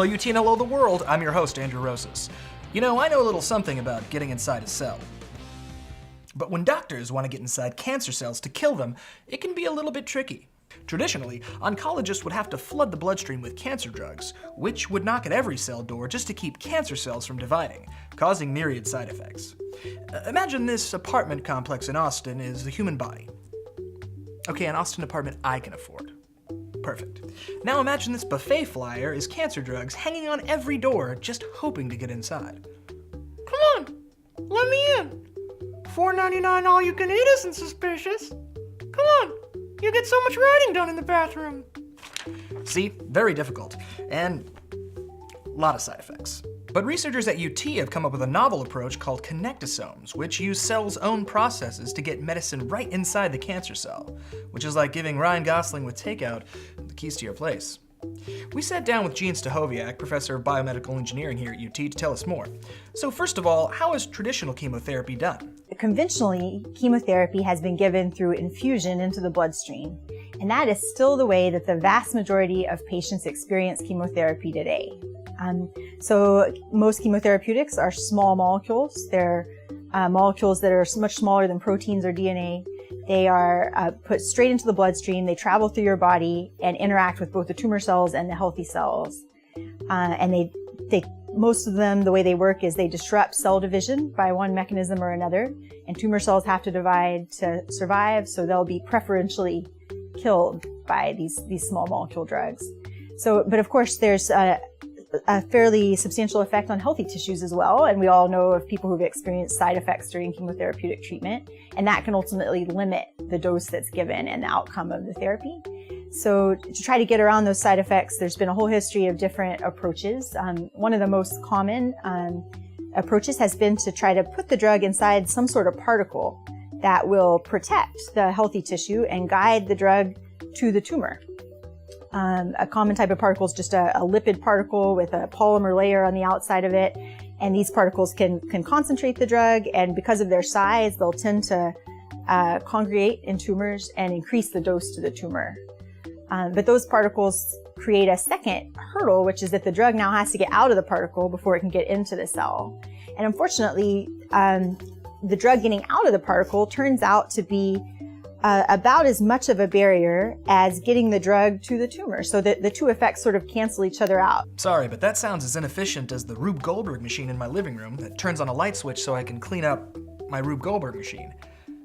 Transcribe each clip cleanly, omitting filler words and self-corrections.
Hello UT and hello the world, I'm your host Andrew Rosas. You know, I know a little something about getting inside a cell. But when doctors want to get inside cancer cells to kill them, it can be a little bit tricky. Traditionally, oncologists would have to flood the bloodstream with cancer drugs, which would knock at every cell door just to keep cancer cells from dividing, causing myriad side effects. Imagine this apartment complex in Austin is the human body. Okay, an Austin apartment I can afford. Perfect. Now imagine this buffet flyer is cancer drugs hanging on every door, just hoping to get inside. Come on, let me in. $4.99 all you can eat isn't suspicious. Come on, you get so much writing done in the bathroom. See, very difficult, and a lot of side effects. But researchers at UT have come up with a novel approach called connectosomes, which use cells' own processes to get medicine right inside the cancer cell, which is like giving Ryan Gosling with takeout the keys to your place. We sat down with Gene Stachowiak, professor of biomedical engineering here at UT, to tell us more. So first of all, how is traditional chemotherapy done? Conventionally, chemotherapy has been given through infusion into the bloodstream, and that is still the way that the vast majority of patients experience chemotherapy today. So most chemotherapeutics are small molecules. They're molecules that are much smaller than proteins or DNA. They are put straight into the bloodstream. They travel through your body and interact with both the tumor cells and the healthy cells. And most of them, the way they work is they disrupt cell division by one mechanism or another. And tumor cells have to divide to survive, so they'll be preferentially killed by these small molecule drugs. So, but of course, there's a fairly substantial effect on healthy tissues as well. And we all know of people who've experienced side effects during chemotherapeutic treatment, and that can ultimately limit the dose that's given and the outcome of the therapy. So to try to get around those side effects, there's been a whole history of different approaches. One of the most common approaches has been to try to put the drug inside some sort of particle that will protect the healthy tissue and guide the drug to the tumor. A common type of particle is just a lipid particle with a polymer layer on the outside of it. And these particles can concentrate the drug, and because of their size, they'll tend to congregate in tumors and increase the dose to the tumor. But those particles create a second hurdle, which is that the drug now has to get out of the particle before it can get into the cell. And unfortunately, the drug getting out of the particle turns out to be about as much of a barrier as getting the drug to the tumor, so that the two effects sort of cancel each other out. Sorry, but that sounds as inefficient as the Rube Goldberg machine in my living room that turns on a light switch so I can clean up my Rube Goldberg machine.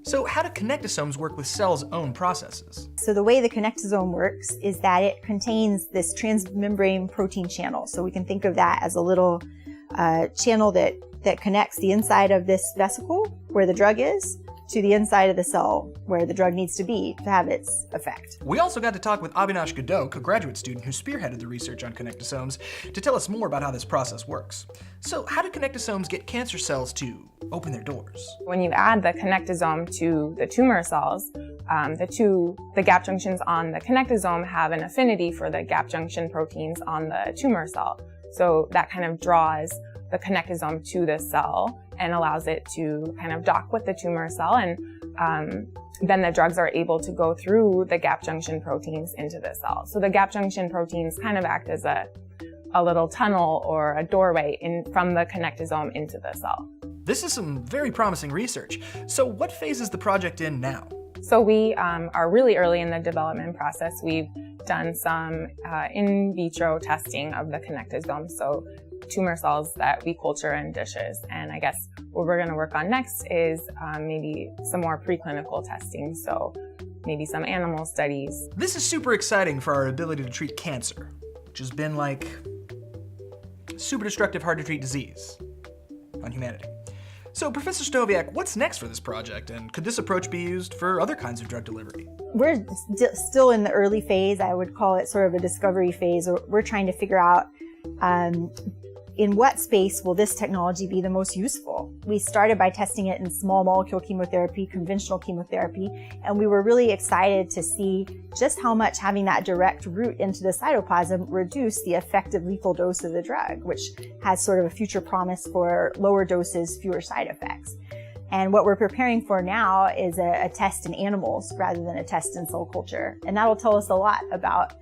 So how do connectosomes work with cells' own processes? So the way the connectosome works is that it contains this transmembrane protein channel. So we can think of that as a little channel that connects the inside of this vesicle where the drug is to the inside of the cell where the drug needs to be to have its effect. We also got to talk with Avinash Gadok, a graduate student who spearheaded the research on connectosomes, to tell us more about how this process works. So how do connectosomes get cancer cells to open their doors? When you add the connectosome to the tumor cells, the gap junctions on the connectosome have an affinity for the gap junction proteins on the tumor cell. So that kind of draws the connectosome to the cell and allows it to kind of dock with the tumor cell, and then the drugs are able to go through the gap junction proteins into the cell. So the gap junction proteins kind of act as a little tunnel or a doorway from the connectosome into the cell. This is some very promising research. So what phase is the project in now? So we are really early in the development process. We've done some in vitro testing of the connectosome, so tumor cells that we culture in dishes. And I guess what we're going to work on next is maybe some more preclinical testing, so maybe some animal studies. This is super exciting for our ability to treat cancer, which has been like super destructive, hard to treat disease on humanity. So Professor Stachowiak, what's next for this project, and could this approach be used for other kinds of drug delivery? We're still in the early phase. I would call it sort of a discovery phase. We're trying to figure out in what space will this technology be the most useful? We started by testing it in small molecule chemotherapy, conventional chemotherapy, and we were really excited to see just how much having that direct route into the cytoplasm reduced the effective lethal dose of the drug, which has sort of a future promise for lower doses, fewer side effects. And what we're preparing for now is a test in animals rather than a test in cell culture. And that'll tell us a lot about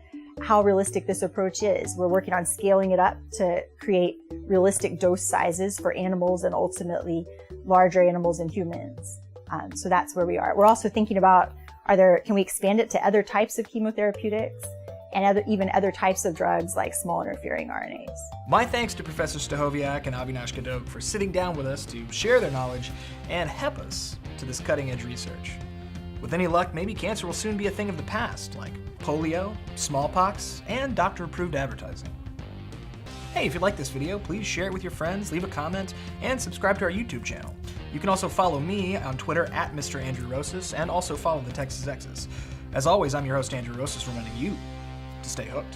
how realistic this approach is. We're working on scaling it up to create realistic dose sizes for animals and ultimately larger animals and humans. So that's where we are. We're also thinking about, can we expand it to other types of chemotherapeutics and even other types of drugs like small interfering RNAs. My thanks to Professor Stachowiak and Avinash Gadot for sitting down with us to share their knowledge and help us to this cutting-edge research. With any luck, maybe cancer will soon be a thing of the past, like polio, smallpox, and doctor-approved advertising. Hey, if you like this video, please share it with your friends, leave a comment, and subscribe to our YouTube channel. You can also follow me on Twitter at Mr. Andrew Rosas, and also follow the Texas Exes. As always, I'm your host, Andrew Rosas, reminding you to stay hooked.